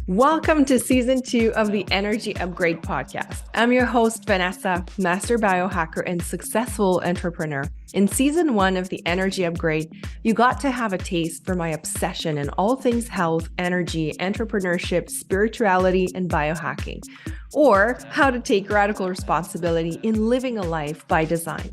Welcome to season 2 of the Energy Upgrade podcast. I'm your host, Vanessa, master biohacker and successful entrepreneur. In season 1 of the Energy Upgrade, you got to have a taste for my obsession in all things health, energy, entrepreneurship, spirituality, and biohacking, or how to take radical responsibility in living a life by design.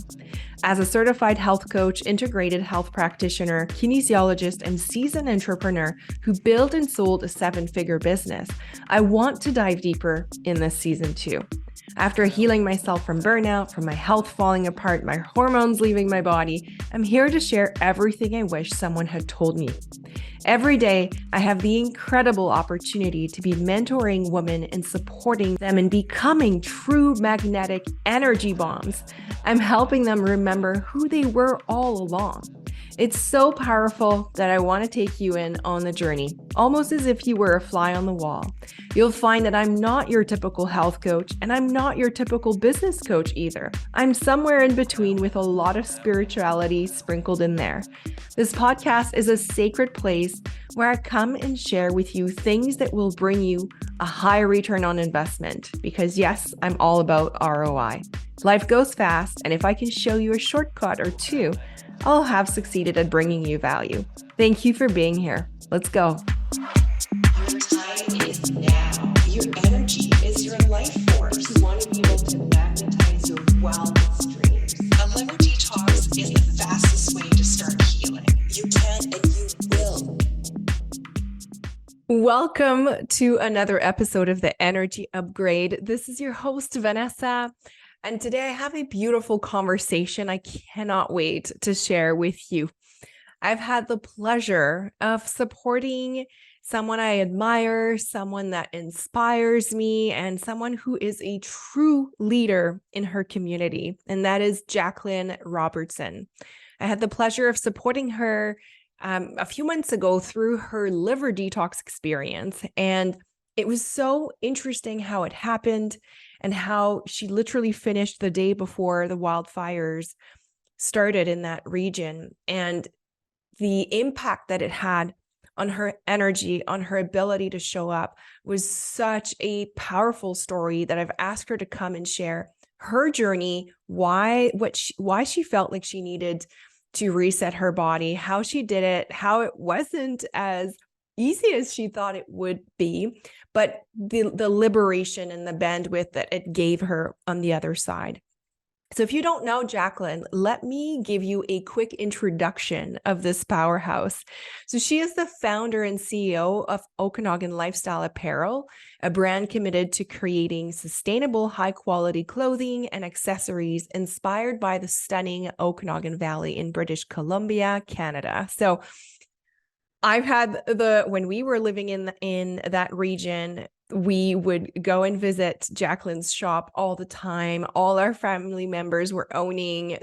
As a certified health coach, integrated health practitioner, kinesiologist, and seasoned entrepreneur who built and sold a 7-figure business, I want to dive deeper in this season 2. After healing myself from burnout, from my health falling apart, my hormones leaving my body, I'm here to share everything I wish someone had told me. Every day, I have the incredible opportunity to be mentoring women and supporting them in becoming true magnetic energy bombs. I'm helping them remember who they were all along. It's so powerful that I want to take you in on the journey, almost as if you were a fly on the wall. You'll find that I'm not your typical health coach, and I'm not your typical business coach either. I'm somewhere in between with a lot of spirituality sprinkled in there. This podcast is a sacred place where I come and share with you things that will bring you a high return on investment, because yes, I'm all about ROI. Life goes fast, and if I can show you a shortcut or two, I'll have succeeded at bringing you value. Thank you for being here. Let's go. Your time is now. Your energy is your life force. You want to be able to magnetize your wildest dreams. A liver detox is the fastest way to start healing. You can and you will. Welcome to another episode of the Energy Upgrade. This is your host, Vanessa. And today I have a beautiful conversation I cannot wait to share with you. I've had the pleasure of supporting someone I admire, someone that inspires me, and someone who is a true leader in her community, and that is Jaclyn Roberston. I had the pleasure of supporting her a few months ago through her liver detox experience, and it was so interesting how it happened and how she literally finished the day before the wildfires started in that region, and the impact that it had on her energy, on her ability to show up was such a powerful story that I've asked her to come and share her journey, why she felt like she needed to reset her body, how she did it, how it wasn't as easy as she thought it would be, but the liberation and the bandwidth that it gave her on the other side. So if you don't know Jaclyn, let me give you a quick introduction of this powerhouse. So she is the founder and CEO of Okanagan Lifestyle Apparel, a brand committed to creating sustainable, high-quality clothing and accessories inspired by the stunning Okanagan Valley in British Columbia, Canada. So I've had when we were living in that region, we would go and visit Jaclyn's shop all the time. All our family members were owning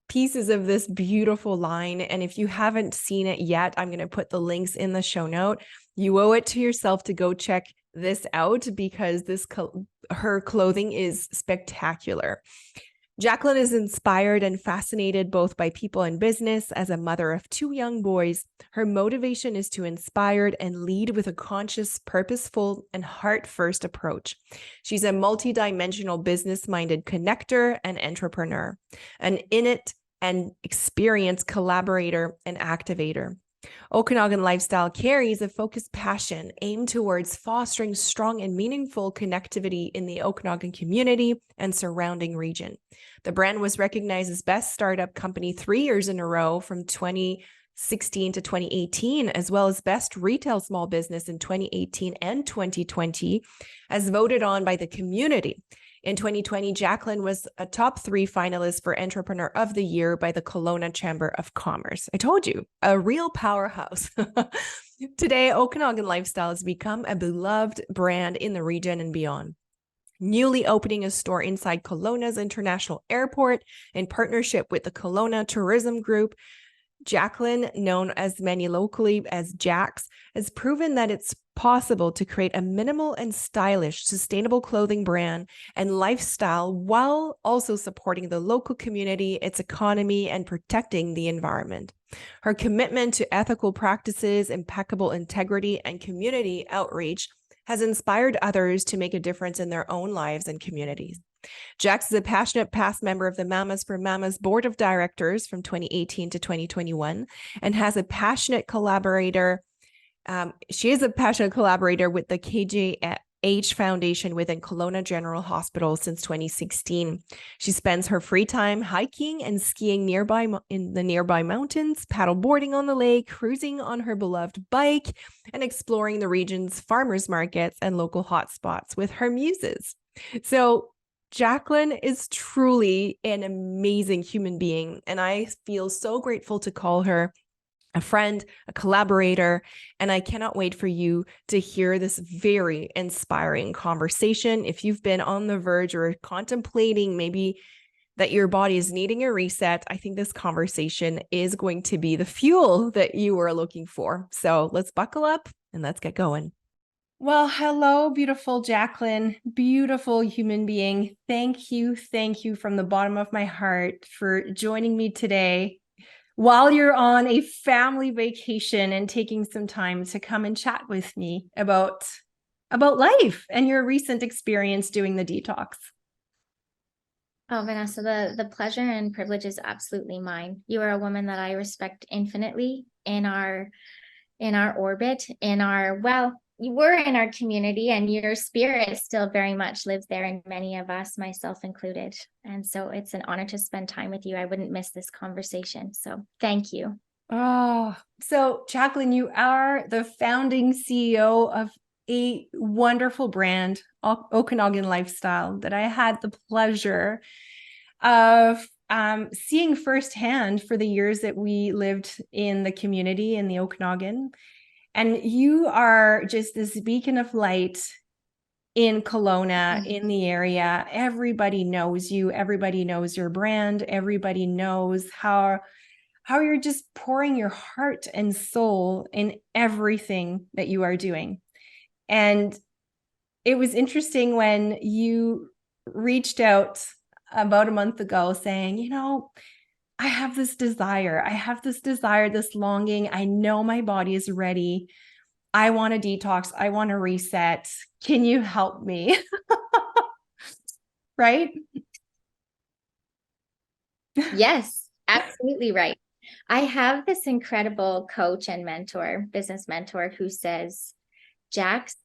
pieces of this beautiful line. And if you haven't seen it yet, I'm going to put the links in the show note. You owe it to yourself to go check this out because her clothing is spectacular. Jaclyn is inspired and fascinated both by people and business. As a mother of 2 young boys, her motivation is to inspire and lead with a conscious, purposeful, and heart-first approach. She's a multi-dimensional business-minded connector and entrepreneur, an in-it and experienced collaborator and activator. Okanagan Lifestyle carries a focused passion aimed towards fostering strong and meaningful connectivity in the Okanagan community and surrounding region. The brand was recognized as Best Startup Company 3 years in a row from 2016 to 2018, as well as Best Retail Small Business in 2018 and 2020, as voted on by the community. In 2020, Jaclyn was a top 3 finalist for Entrepreneur of the Year by the Kelowna Chamber of Commerce. I told you, a real powerhouse. Today, Okanagan Lifestyle has become a beloved brand in the region and beyond. Newly opening a store inside Kelowna's International Airport in partnership with the Kelowna Tourism Group, Jaclyn, known as many locally as Jax, has proven that it's possible to create a minimal and stylish, sustainable clothing brand and lifestyle while also supporting the local community, its economy, and protecting the environment. Her commitment to ethical practices, impeccable integrity, and community outreach has inspired others to make a difference in their own lives and communities. Jax is a passionate past member of the Mamas for Mamas Board of Directors from 2018 to 2021 and has a passionate collaborator. She is a passionate collaborator with the KJH Foundation within Kelowna General Hospital since 2016. She spends her free time hiking and skiing in the nearby mountains, paddleboarding on the lake, cruising on her beloved bike, and exploring the region's farmers markets and local hotspots with her muses. So Jaclyn is truly an amazing human being, and I feel so grateful to call her a friend, a collaborator, and I cannot wait for you to hear this very inspiring conversation. If you've been on the verge or contemplating maybe that your body is needing a reset, I think this conversation is going to be the fuel that you are looking for. So let's buckle up and let's get going. Well, hello, beautiful Jaclyn, beautiful human being. Thank you from the bottom of my heart for joining me today while you're on a family vacation and taking some time to come and chat with me about life and your recent experience doing the detox. Oh, Vanessa, the pleasure and privilege is absolutely mine. You are a woman that I respect infinitely in our orbit, you were in our community, and your spirit still very much lives there in many of us, myself included. And so it's an honor to spend time with you. I wouldn't miss this conversation. So thank you. Oh, so Jaclyn, you are the founding CEO of a wonderful brand, Okanagan Lifestyle, that I had the pleasure of seeing firsthand for the years that we lived in the community in the Okanagan. And you are just this beacon of light in Kelowna, in the area. Everybody knows you. Everybody knows your brand. Everybody knows how you're just pouring your heart and soul in everything that you are doing. And it was interesting when you reached out about a month ago saying, I have this desire, this longing. I know my body is ready. I want to detox. I want to reset. Can you help me? Right? Yes, absolutely right. I have this incredible coach and business mentor who says, Jax,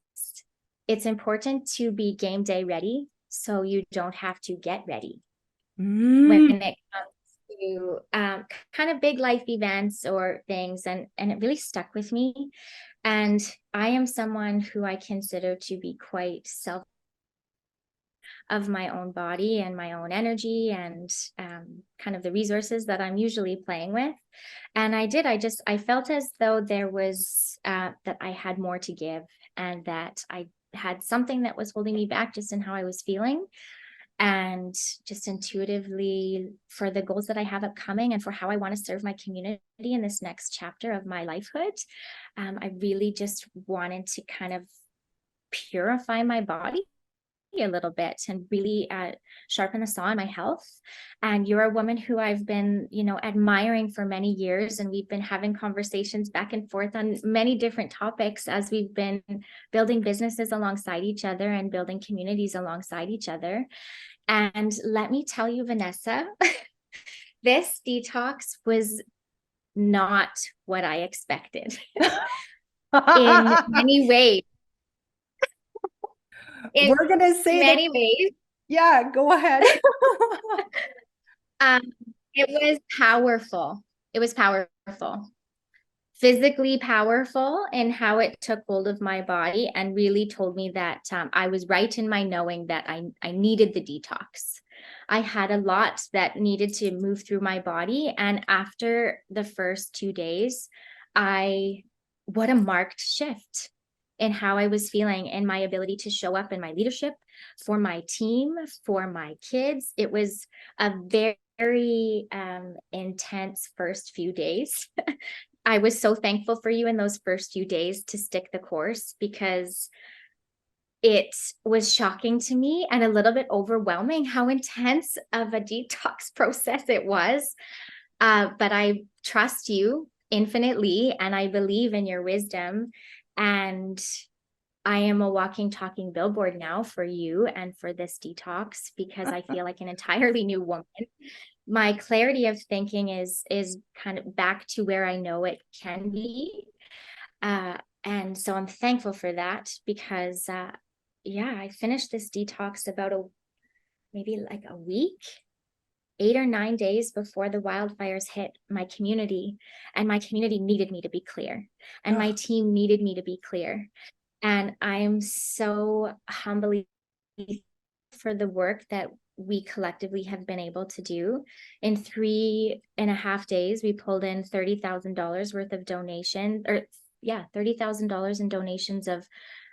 it's important to be game day ready so you don't have to get ready. When it comes to kind of big life events or things, and it really stuck with me. And I am someone who I consider to be quite self of my own body and my own energy and kind of the resources that I'm usually playing with. And I felt as though there was that I had more to give, and that I had something that was holding me back just in how I was feeling. And just intuitively, for the goals that I have upcoming and for how I want to serve my community in this next chapter of my lifehood, I really just wanted to kind of purify my body a little bit and really sharpen the saw on my health. And you're a woman who I've been, admiring for many years, and we've been having conversations back and forth on many different topics as we've been building businesses alongside each other and building communities alongside each other. And let me tell you, Vanessa, this detox was not what I expected in many ways. We're going to say many ways. Yeah, go ahead. It was powerful. It was powerful. Physically powerful in how it took hold of my body and really told me that I was right in my knowing that I needed the detox. I had a lot that needed to move through my body. And after the first 2 days, what a marked shift in how I was feeling and my ability to show up in my leadership, for my team, for my kids. It was a very intense first few days. I was so thankful for you in those first few days to stick the course, because it was shocking to me and a little bit overwhelming how intense of a detox process it was. But I trust you infinitely, and I believe in your wisdom. And I am a walking, talking billboard now for you and for this detox, because I feel like an entirely new woman. My clarity of thinking is kind of back to where I know it can be. And so I'm thankful for that, because I finished this detox about maybe like a week, 8 or 9 days before the wildfires hit my community, and my community needed me to be clear, and my team needed me to be clear. And I'm so humbly for the work that we collectively have been able to do. In 3.5 days, we pulled in $30,000 worth of donation, or $30,000 in donations of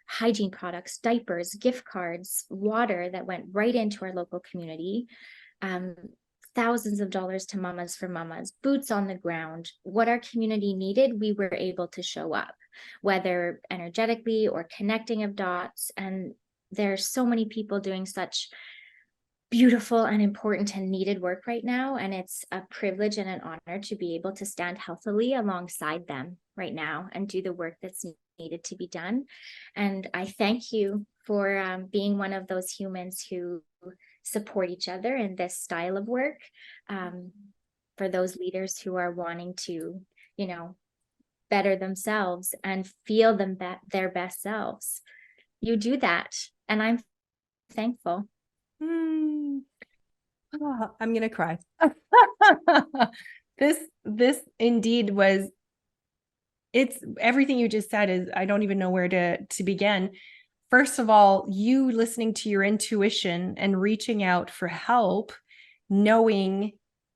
hygiene products, diapers, gift cards, water that went right into our local community. Thousands of dollars to Mamas for Mamas, boots on the ground. What our community needed, we were able to show up, whether energetically or connecting of dots. And there's so many people doing such beautiful and important and needed work right now. And it's a privilege and an honor to be able to stand healthily alongside them right now and do the work that's needed to be done. And I thank you for being one of those humans who support each other in this style of work. For those leaders who are wanting to, better themselves and feel their best selves. You do that, and I'm thankful. Oh, I'm gonna cry. This indeed was, it's everything you just said. Is I don't even know where to begin. First of all, you listening to your intuition and reaching out for help, knowing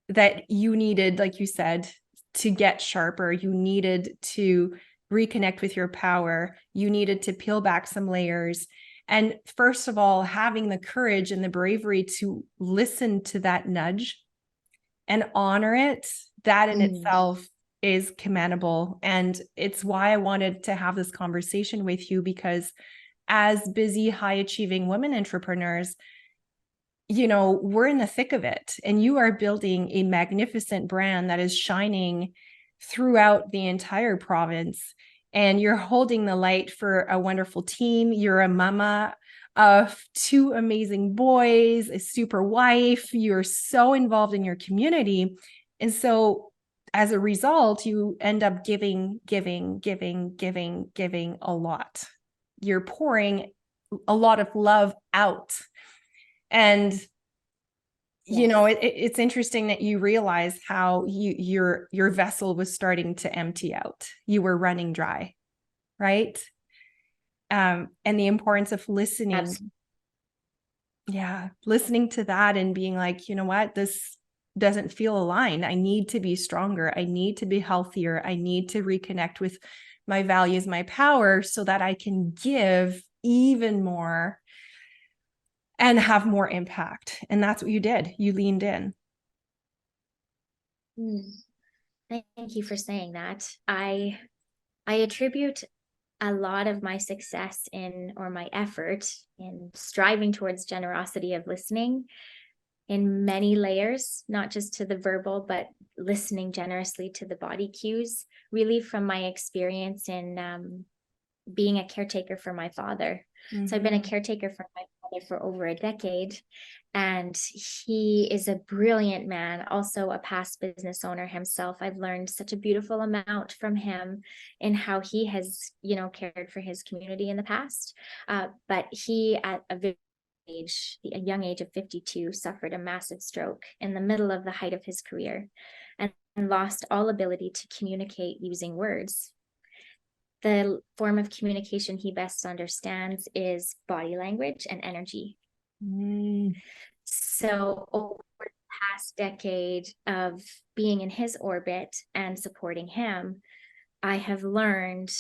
that you needed, like you said, to get sharper, you needed to reconnect with your power, you needed to peel back some layers. And first of all, having the courage and the bravery to listen to that nudge and honor it, that in itself is commendable. And it's why I wanted to have this conversation with you, because as busy, high achieving women entrepreneurs, we're in the thick of it, and you are building a magnificent brand that is shining throughout the entire province, and you're holding the light for a wonderful team. You're a mama of 2 amazing boys, a super wife. You're so involved in your community. And so as a result, you end up giving a lot. You're pouring a lot of love out. And, it's interesting that you realize how your vessel was starting to empty out. You were running dry, right? And the importance of listening. Absolutely. Yeah. Listening to that and being like, you know what, this doesn't feel aligned. I need to be stronger. I need to be healthier. I need to reconnect with my values, my power, so that I can give even more and have more impact. And that's what you did. You leaned in. Thank you for saying that. I attribute a lot of my success or my effort in striving towards generosity of listening in many layers, not just to the verbal, but listening generously to the body cues, really from my experience in being a caretaker for my father. So I've been a caretaker for my father for over a decade, and he is a brilliant man, also a past business owner himself. I've learned such a beautiful amount from him in how he has, cared for his community in the past. But he, at a young age of 52, suffered a massive stroke in the middle of the height of his career, and lost all ability to communicate using words. The form of communication he best understands is body language and energy. So over the past decade of being in his orbit and supporting him, I have learned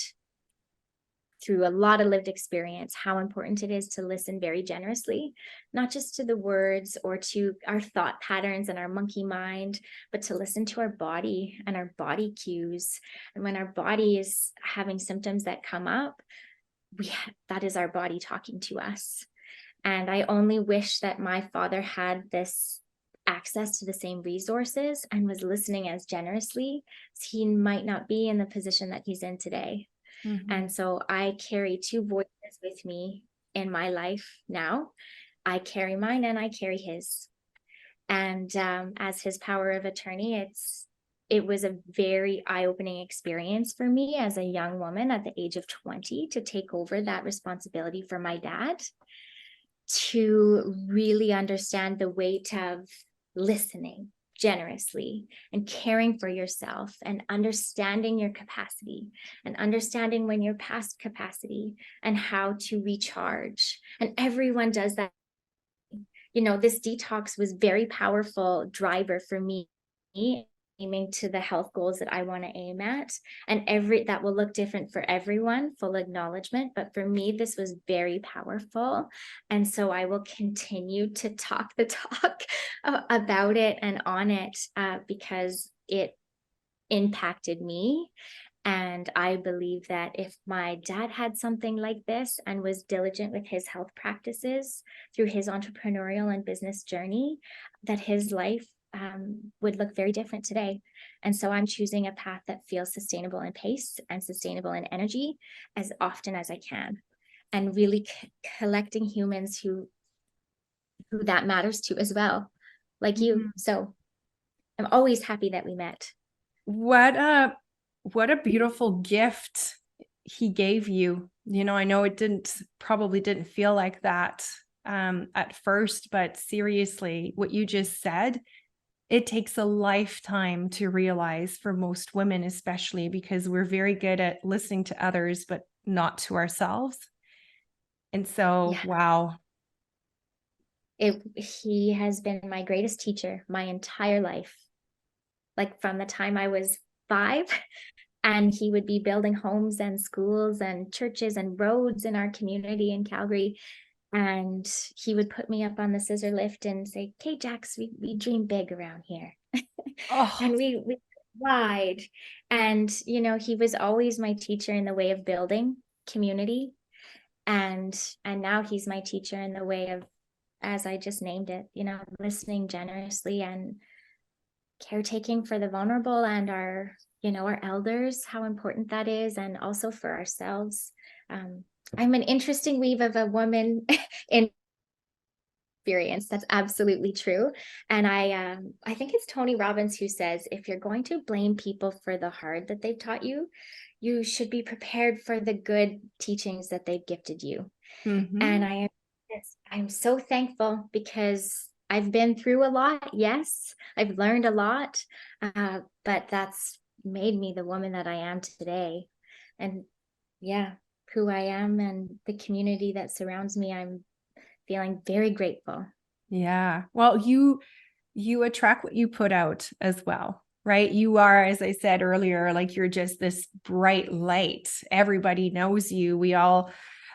through a lot of lived experience how important it is to listen very generously, not just to the words or to our thought patterns and our monkey mind, but to listen to our body and our body cues. And when our body is having symptoms that come up, that is our body talking to us. And I only wish that my father had this access to the same resources and was listening as generously, so he might not be in the position that he's in today. And so I carry two voices with me in my life now. I carry mine and I carry his. And as his power of attorney, it was a very eye-opening experience for me as a young woman at the age of 20 to take over that responsibility for my dad, to really understand the weight of listening generously and caring for yourself and understanding your capacity and understanding when you're past capacity and how to recharge. And everyone does that. This detox was very powerful driver for me aiming to the health goals that I want to aim at. And that will look different for everyone, full acknowledgement. But for me, this was very powerful. And so I will continue to talk the talk about it and on it because it impacted me. And I believe that if my dad had something like this and was diligent with his health practices through his entrepreneurial and business journey, that his life would look very different today. And so I'm choosing a path that feels sustainable in pace and sustainable in energy as often as I can, and really collecting humans who that matters to as well, like you. So I'm always happy that we met. What a beautiful gift he gave you. I know it probably didn't feel like that at first, but seriously, what you just said, it takes a lifetime to realize for most women, especially because we're very good at listening to others, but not to ourselves. And so, wow. He has been my greatest teacher my entire life. Like from the time I was 5, and he would be building homes and schools and churches and roads in our community in Calgary. And he would put me up on the scissor lift and say, "Okay, Jax, we dream big around here." Oh. And we wide. And, he was always my teacher in the way of building community. And now he's my teacher in the way of, as I just named it, listening generously and caretaking for the vulnerable and our elders, how important that is, and also for ourselves. I'm an interesting weave of a woman in experience. That's absolutely true. And I think it's Tony Robbins who says, if you're going to blame people for the hard that they've taught you, you should be prepared for the good teachings that they've gifted you. And I'm so thankful because I've been through a lot. Yes, I've learned a lot, but that's made me the woman that I am today. And who I am and the community that surrounds me, I'm feeling very grateful. Yeah. Well, you attract what you put out as well, right? You are, as I said earlier, like you're just this bright light. Everybody knows you. We all,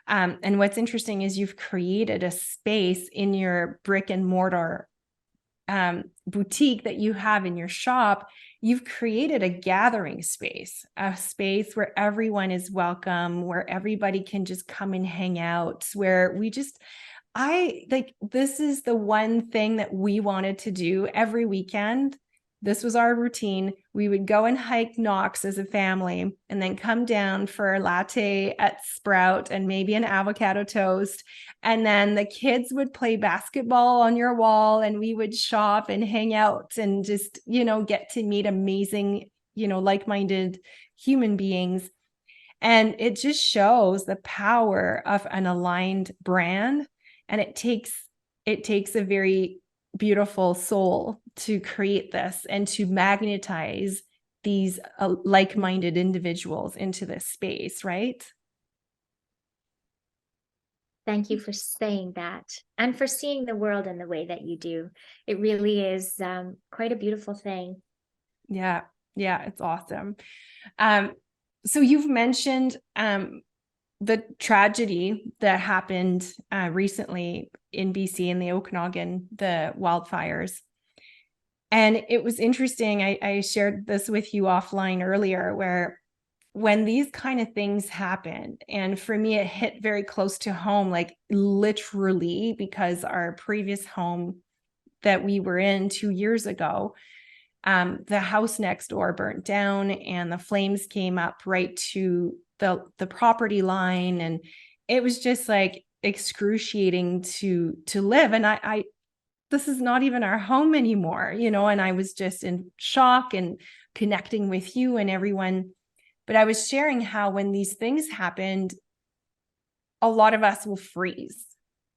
and what's interesting is you've created a space in your brick and mortar boutique that you have in your shop. You've created a gathering space, a space where everyone is welcome, where everybody can just come and hang out, where this is the one thing that we wanted to do every weekend. This was our routine. We would go and hike Knox as a family and then come down for a latte at Sprout and maybe an avocado toast. And then the kids would play basketball on your wall and we would shop and hang out and just, get to meet amazing, like-minded human beings. And it just shows the power of an aligned brand. And it takes a very beautiful soul to create this and to magnetize these like-minded individuals into this space, right? Thank you for saying that and for seeing the world in the way that you do. It really is quite a beautiful thing. Yeah, it's awesome. So you've mentioned the tragedy that happened recently in BC in the Okanagan, the wildfires. And it was interesting. I shared this with you offline earlier, where when these kind of things happen, and for me, it hit very close to home, like literally, because our previous home that we were in 2 years ago, the house next door burnt down and the flames came up right to the property line, and it was just like excruciating to live. And I this is not even our home anymore, you know, and I was just in shock and connecting with you and everyone. But I was sharing how when these things happened, a lot of us will freeze,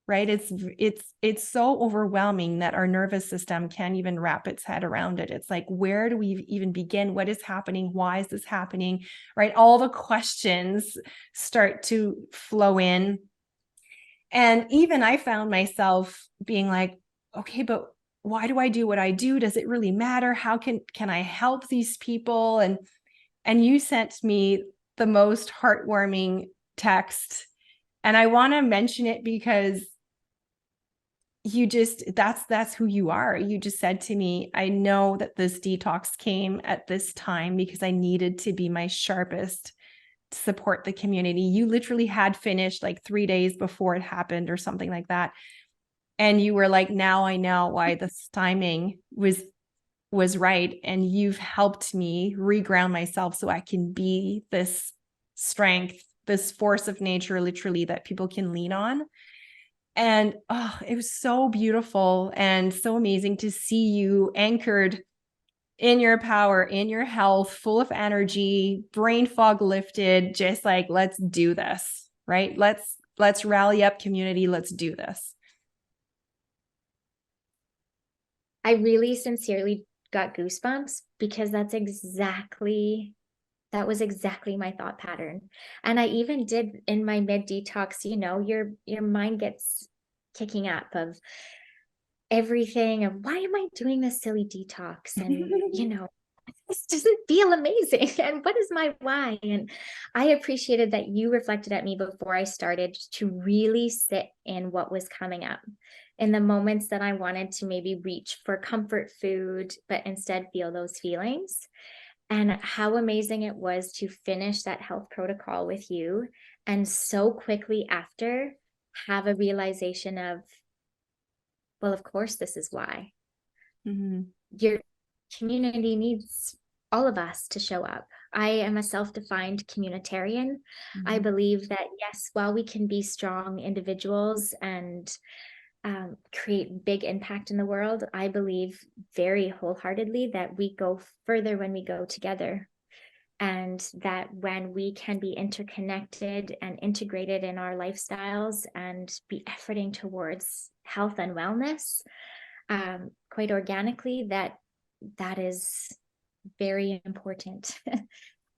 right? It's so overwhelming that our nervous system can't even wrap its head around it. It's like, where do we even begin? What is happening? Why is this happening? Right? All the questions start to flow in. And even I found myself being like, okay, but why do I do what I do? Does it really matter? How can I help these people? And you sent me the most heartwarming text. And I want to mention it because you just, that's who you are. You just said to me, I know that this detox came at this time because I needed to be my sharpest to support the community. You literally had finished like 3 days before it happened or something like that. And you were like, now I know why this timing was right. And you've helped me reground myself so I can be this strength, this force of nature, literally, that people can lean on. And oh, it was so beautiful and so amazing to see you anchored in your power, in your health, full of energy, brain fog lifted, just like, let's do this, right? Let's rally up, community. Let's do this. I really sincerely got goosebumps because that was exactly my thought pattern. And I even did in my mid detox, you know, your mind gets kicking up of everything of, why am I doing this silly detox? And, you know, this doesn't feel amazing. And what is my why? And I appreciated that you reflected at me before I started to really sit in what was coming up. In the moments that I wanted to maybe reach for comfort food, but instead feel those feelings. And how amazing it was to finish that health protocol with you. And so quickly after, have a realization of, well, of course, this is why. Mm-hmm. Your community needs all of us to show up. I am a self-defined communitarian. Mm-hmm. I believe that, yes, while we can be strong individuals and create big impact in the world, I believe very wholeheartedly that we go further when we go together. And that when we can be interconnected and integrated in our lifestyles and be efforting towards health and wellness, quite organically, that is very important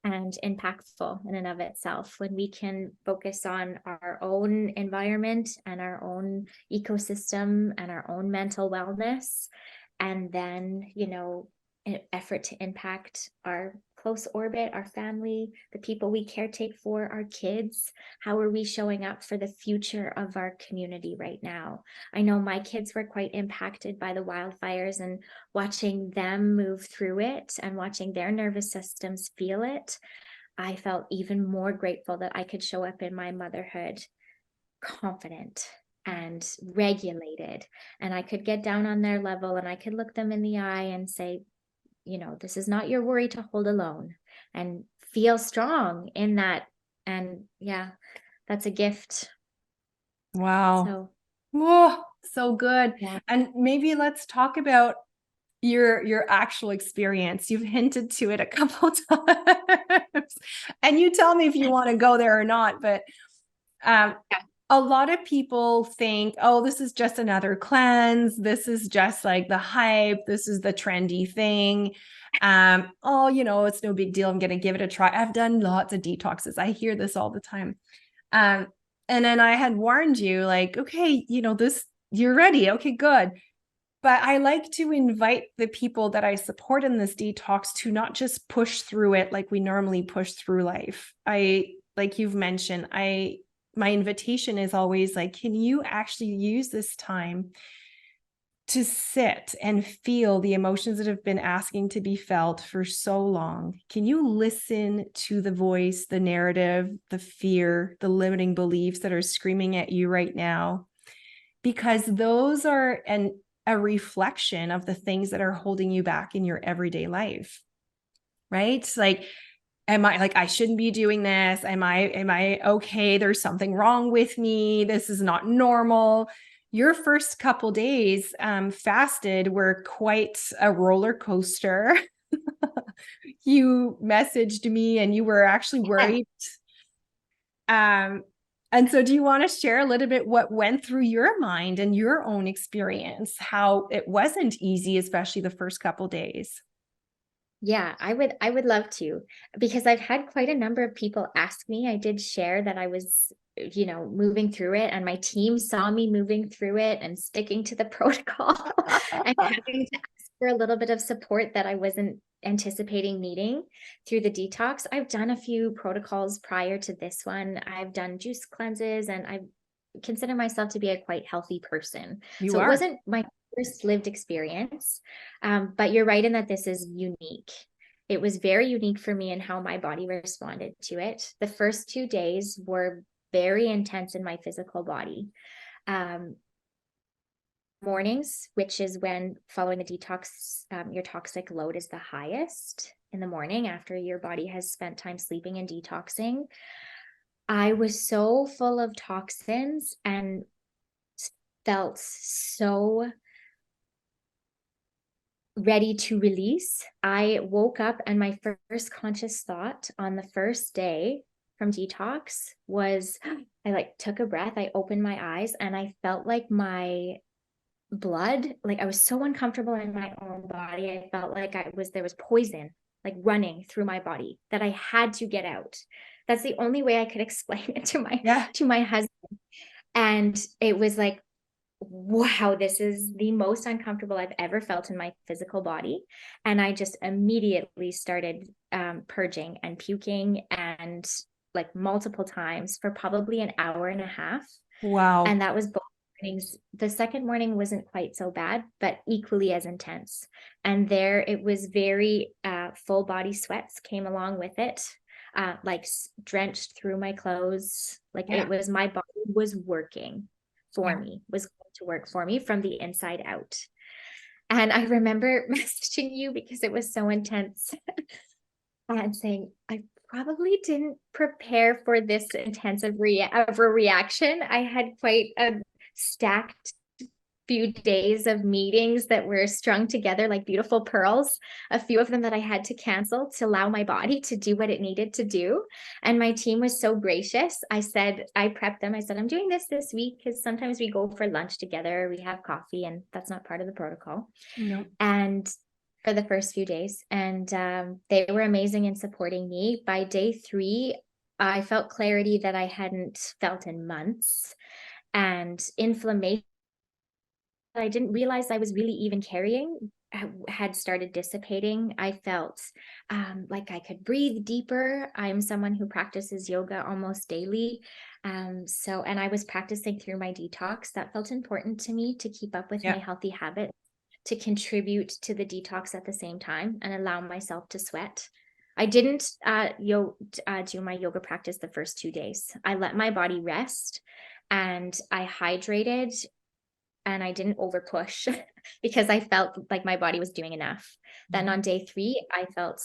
and impactful in and of itself. When we can focus on our own environment and our own ecosystem and our own mental wellness, and then, you know, an effort to impact our close orbit, our family, the people we caretake for, our kids. How are we showing up for the future of our community right now? I know my kids were quite impacted by the wildfires, and watching them move through it and watching their nervous systems feel it, I felt even more grateful that I could show up in my motherhood confident and regulated, and I could get down on their level and I could look them in the eye and say, you know, this is not your worry to hold alone, and feel strong in that. And yeah, that's a gift. Wow. So, whoa, so good. yeah. And maybe let's talk about your actual experience. You've hinted to it a couple times, and you tell me if you want to go there or not. But a lot of people think, oh, this is just another cleanse. This is just like the hype. This is the trendy thing. Oh, you know, it's no big deal. I'm going to give it a try. I've done lots of detoxes. I hear this all the time. And then I had warned you, like, okay, you know, this, you're ready. Okay, good. But I like to invite the people that I support in this detox to not just push through it like we normally push through life. Like you've mentioned, my invitation is always like, can you actually use this time to sit and feel the emotions that have been asking to be felt for so long? Can you listen to the voice, the narrative, the fear, the limiting beliefs that are screaming at you right now? Because those are a reflection of the things that are holding you back in your everyday life, right? Like, am I like, I shouldn't be doing this? Am I okay? There's something wrong with me. This is not normal. Your first couple days fasted were quite a roller coaster. You messaged me and you were actually worried. And so do you want to share a little bit what went through your mind and your own experience, how it wasn't easy, especially the first couple days? Yeah, I would love to, because I've had quite a number of people ask me. I did share that I was, moving through it, and my team saw me moving through it and sticking to the protocol and having to ask for a little bit of support that I wasn't anticipating needing through the detox. I've done a few protocols prior to this one. I've done juice cleanses, and I consider myself to be a quite healthy person. You So it are. wasn't my first lived experience. But you're right in that this is unique. It was very unique for me and how my body responded to it. The first 2 days were very intense in my physical body. Mornings, which is when following the detox, your toxic load is the highest in the morning after your body has spent time sleeping and detoxing. I was so full of toxins and felt so ready to release. I woke up and my first conscious thought on the first day from detox was, I like took a breath, I opened my eyes, and I felt like my blood, like I was so uncomfortable in my own body. I felt like there was poison like running through my body that I had to get out. That's the only way I could explain it to my husband. And it was like, wow, this is the most uncomfortable I've ever felt in my physical body. And I just immediately started purging and puking, and like multiple times for probably an hour and a half. Wow. And that was both mornings. The second morning wasn't quite so bad, but equally as intense. And there it was very full body sweats came along with it. Like drenched through my clothes. Like Yeah. it was, my body was working for Yeah. me, was going to work for me from the inside out. And I remember messaging you because it was so intense and saying, I probably didn't prepare for this intensive reaction. I had quite a stacked few days of meetings that were strung together like beautiful pearls, a few of them that I had to cancel to allow my body to do what it needed to do. And my team was so gracious. I prepped them. I said, I'm doing this week because sometimes we go for lunch together, we have coffee, and that's not part of the protocol. No. And for the first few days, and they were amazing in supporting me. By day 3, I felt clarity that I hadn't felt in months, and inflammation I didn't realize I was really even carrying had started dissipating. I felt like I could breathe deeper. I'm someone who practices yoga almost daily. And I was practicing through my detox. That felt important to me to keep up with my healthy habits, to contribute to the detox at the same time and allow myself to sweat. I didn't do my yoga practice the first 2 days. I let my body rest and I hydrated, and I didn't over push because I felt like my body was doing enough. Then on day 3, I felt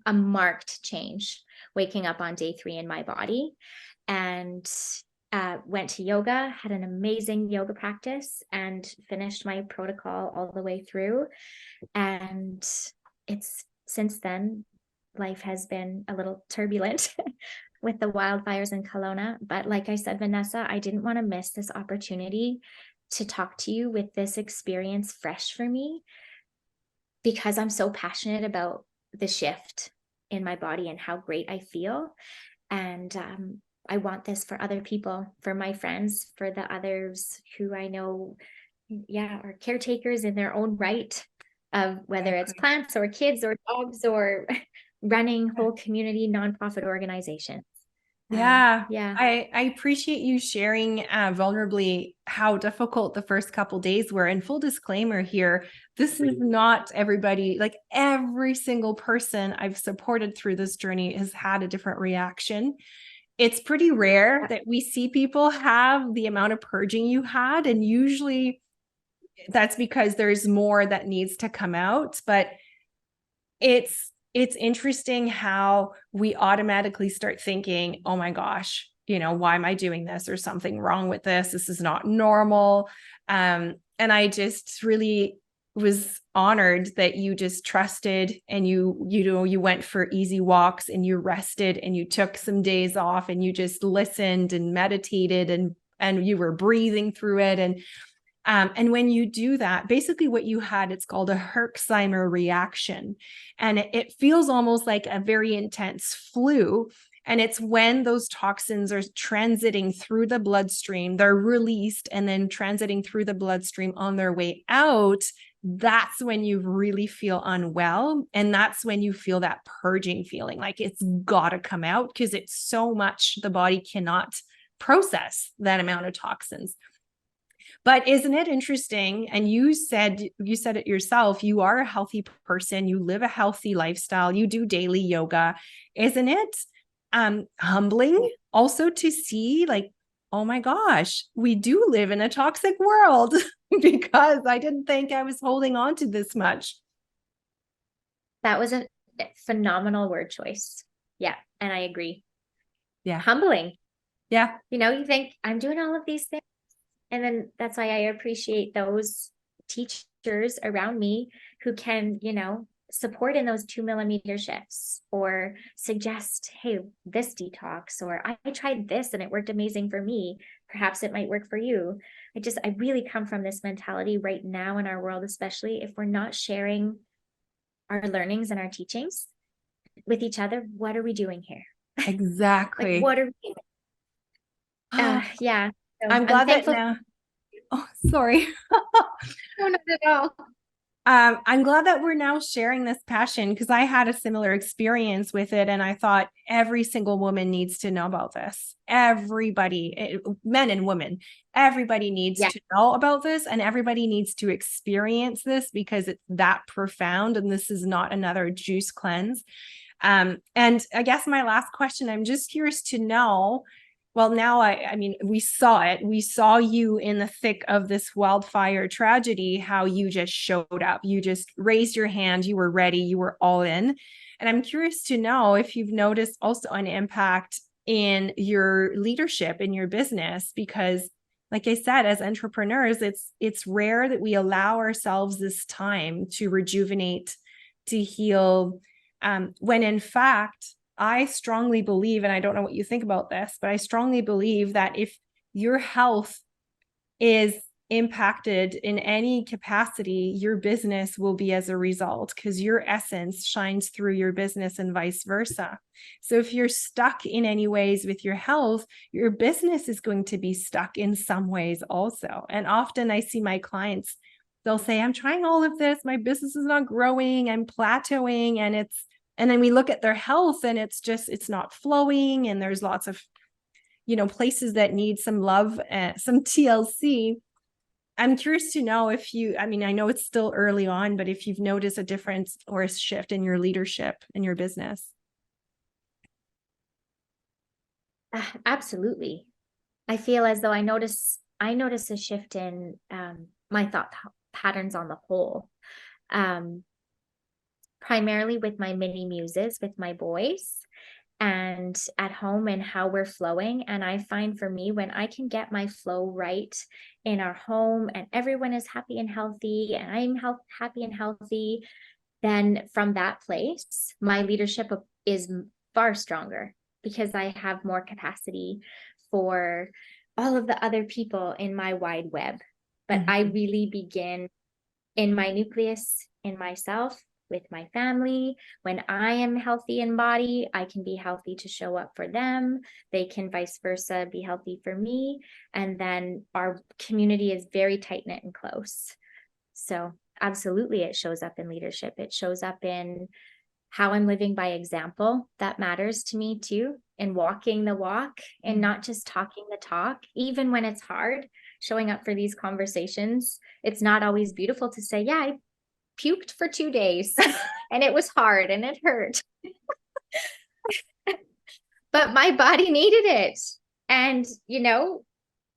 a marked change waking up on day 3 in my body, and went to yoga, had an amazing yoga practice, and finished my protocol all the way through. And it's since then, life has been a little turbulent with the wildfires in Kelowna. But like I said, Vanessa, I didn't want to miss this opportunity to talk to you with this experience fresh for me, because I'm so passionate about the shift in my body and how great I feel. And I want this for other people, for my friends, for the others who I know, are caretakers in their own right, of whether it's plants or kids or dogs or running whole community nonprofit organizations. Yeah. Yeah. I appreciate you sharing vulnerably how difficult the first couple days were. And full disclaimer here, this is not everybody, like every single person I've supported through this journey has had a different reaction. It's pretty rare that we see people have the amount of purging you had. And usually that's because there's more that needs to come out. But it's it's interesting how we automatically start thinking, oh my gosh, why am I doing this? There's something wrong with this. This is not normal. And I just really was honored that you just trusted, and you went for easy walks, and you rested, and you took some days off, and you just listened and meditated, and you were breathing through it. And when you do that, basically what you had, it's called a Herxheimer reaction. And it feels almost like a very intense flu. And it's when those toxins are transiting through the bloodstream, they're released and then transiting through the bloodstream on their way out. That's when you really feel unwell. And that's when you feel that purging feeling, like it's got to come out, because it's so much the body cannot process that amount of toxins. But isn't it interesting? And you said it yourself, you are a healthy person, you live a healthy lifestyle, you do daily yoga. Isn't it humbling also to see, like, oh my gosh, we do live in a toxic world, because I didn't think I was holding on to this much. That was a phenomenal word choice. Yeah. And I agree. Yeah. Humbling. Yeah. You think I'm doing all of these things. And then that's why I appreciate those teachers around me who can, support in those 2 millimeter shifts, or suggest, hey, this detox, or I tried this and it worked amazing for me. Perhaps it might work for you. I really come from this mentality right now in our world, especially if we're not sharing our learnings and our teachings with each other. What are we doing here? Exactly. Like, what are we doing? Yeah. So I'm glad that thankful. now. Oh, sorry. No, not at all. I'm glad that we're now sharing this passion, because I had a similar experience with it. And I thought every single woman needs to know about this. Everybody, men and women, everybody needs to know about this, and everybody needs to experience this, because it's that profound. And this is not another juice cleanse. And I guess my last question, I'm just curious to know, well, now I mean, we saw you in the thick of this wildfire tragedy, how you just showed up, you just raised your hand, you were ready, you were all in. And I'm curious to know if you've noticed also an impact in your leadership, in your business, because like I said, as entrepreneurs, it's rare that we allow ourselves this time to rejuvenate, to heal, when in fact, I strongly believe, and I don't know what you think about this, but I strongly believe that if your health is impacted in any capacity, your business will be as a result, because your essence shines through your business and vice versa. So if you're stuck in any ways with your health, your business is going to be stuck in some ways also. And often I see my clients, they'll say, I'm trying all of this, my business is not growing, I'm plateauing, and then we look at their health and it's not flowing. And there's lots of, places that need some love, some TLC. I'm curious to know if I know it's still early on, but if you've noticed a difference or a shift in your leadership in your business. Absolutely. I feel as though I notice a shift in my thought patterns on the whole. Primarily with my mini muses, with my boys, and at home, and how we're flowing. And I find for me, when I can get my flow right in our home, and everyone is happy and healthy, and I'm happy and healthy, then from that place, my leadership is far stronger, because I have more capacity for all of the other people in my wide web. But I really begin in my nucleus, in myself, with my family. When I am healthy in body, I can be healthy to show up for them. They can vice versa be healthy for me. And then our community is very tight knit and close. So absolutely, it shows up in leadership. It shows up in how I'm living by example. That matters to me too, in walking the walk and not just talking the talk, even when it's hard. Showing up for these conversations, it's not always beautiful to say, yeah, I puked for 2 days and it was hard and it hurt. But my body needed it. And,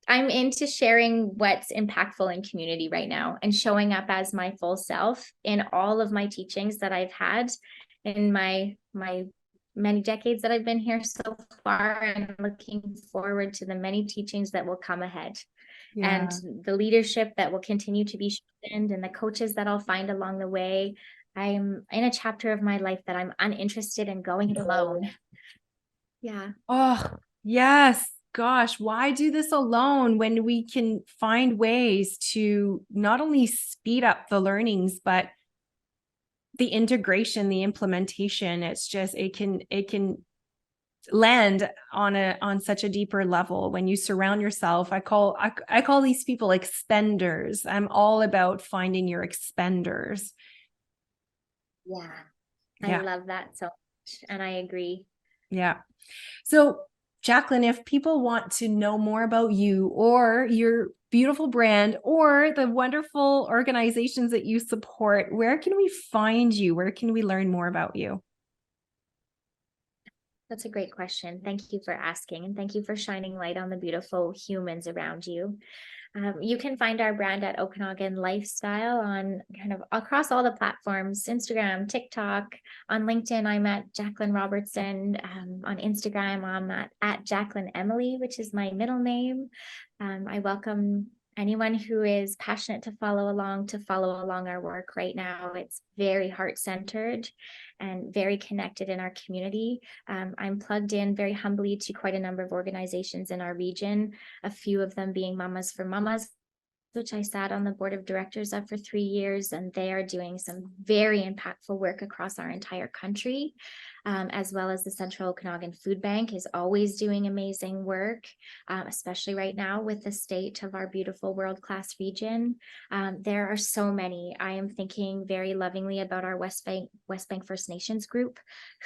I'm into sharing what's impactful in community right now, and showing up as my full self in all of my teachings that I've had in my many decades that I've been here so far, and looking forward to the many teachings that will come ahead. And the leadership that will continue to be strengthened, and the coaches that I'll find along the way. I'm in a chapter of my life that I'm uninterested in going it alone. Yeah. Oh, yes. Gosh, why do this alone when we can find ways to not only speed up the learnings, but the integration, the implementation? It's just, it can land on such a deeper level when you surround yourself. I call these people expenders. I'm all about finding your expenders. Yeah. I love that so much. And I agree. Yeah. So, Jaclyn, if people want to know more about you or your beautiful brand or the wonderful organizations that you support, where can we find you? Where can we learn more about you? That's a great question. Thank you for asking, and thank you for shining light on the beautiful humans around you. You can find our brand at Okanagan Lifestyle on kind of across all the platforms: Instagram, TikTok. On LinkedIn, I'm at Jaclyn Robertson. On Instagram, I'm at Jaclyn Emily, which is my middle name. I welcome anyone who is passionate to follow along our work right now. It's very heart-centered and very connected in our community. I'm plugged in very humbly to quite a number of organizations in our region, a few of them being Mamas for Mamas, which I sat on the board of directors of for 3 years, and they are doing some very impactful work across our entire country, as well as the Central Okanagan Food Bank is always doing amazing work, especially right now with the state of our beautiful world-class region. There are so many. I am thinking very lovingly about our West Bank First Nations group,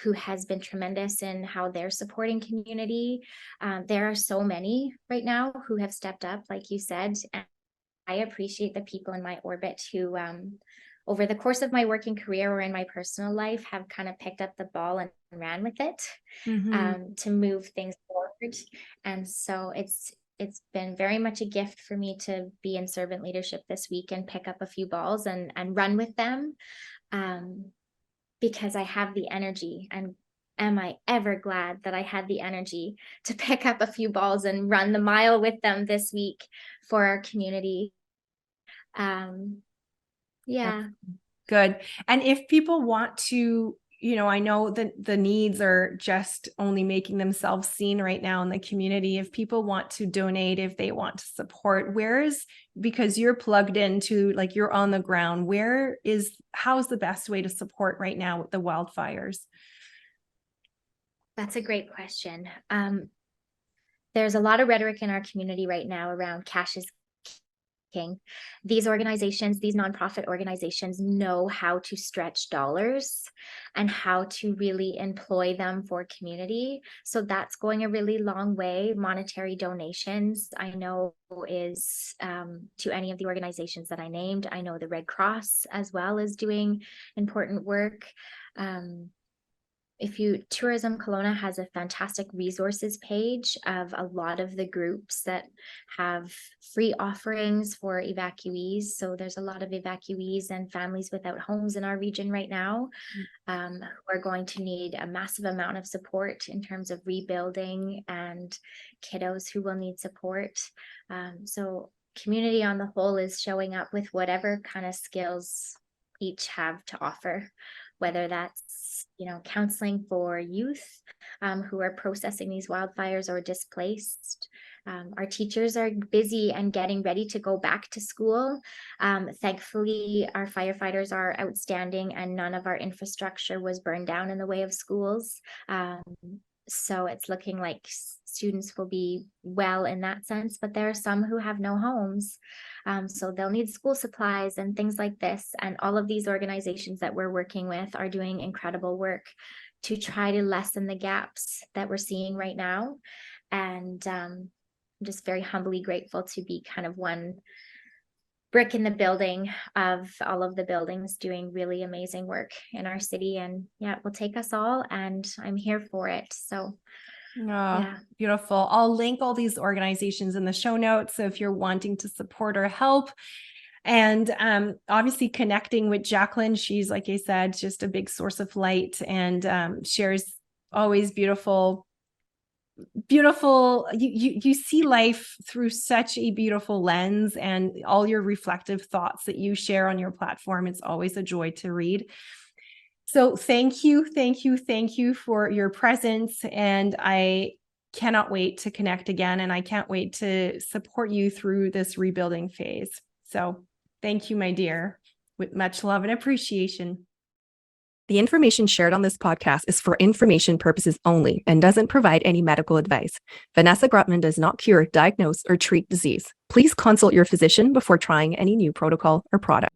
who has been tremendous in how they're supporting community. There are so many right now who have stepped up, like you said, and I appreciate the people in my orbit who, over the course of my working career or in my personal life, have kind of picked up the ball and ran with it, to move things forward. And so it's been very much a gift for me to be in servant leadership this week and pick up a few balls and run with them, because I have the energy. And am I ever glad that I had the energy to pick up a few balls and run the mile with them this week for our community. Yeah. Good. And if people want to, I know that the needs are just only making themselves seen right now in the community. If people want to donate, if they want to support, because you're plugged into, like, you're on the ground, how's the best way to support right now with the wildfires? That's a great question. There's a lot of rhetoric in our community right now around cash is king. These organizations, these nonprofit organizations, know how to stretch dollars and how to really employ them for community. So that's going a really long way. Monetary donations, I know, is to any of the organizations that I named. I know the Red Cross as well is doing important work. Tourism Kelowna has a fantastic resources page of a lot of the groups that have free offerings for evacuees. So there's a lot of evacuees and families without homes in our region right now, who are going to need a massive amount of support in terms of rebuilding, and kiddos who will need support. So community on the whole is showing up with whatever kind of skills each have to offer, whether that's counseling for youth who are processing these wildfires or displaced. Our teachers are busy and getting ready to go back to school. Thankfully, our firefighters are outstanding, and none of our infrastructure was burned down in the way of schools. So it's looking like students will be well in that sense, but there are some who have no homes. So they'll need school supplies and things like this. And all of these organizations that we're working with are doing incredible work to try to lessen the gaps that we're seeing right now. And I'm just very humbly grateful to be kind of one brick in the building of all of the buildings doing really amazing work in our city. And yeah, it will take us all, and I'm here for it. So yeah. Beautiful. I'll link all these organizations in the show notes. So if you're wanting to support or help, And obviously connecting with Jaclyn, she's, like I said, just a big source of light, and shares always beautiful, you see life through such a beautiful lens, and all your reflective thoughts that you share on your platform. It's always a joy to read. So thank you for your presence. And I cannot wait to connect again. And I can't wait to support you through this rebuilding phase. So thank you, my dear, with much love and appreciation. The information shared on this podcast is for information purposes only and doesn't provide any medical advice. Vanessa Grutman does not cure, diagnose, or treat disease. Please consult your physician before trying any new protocol or product.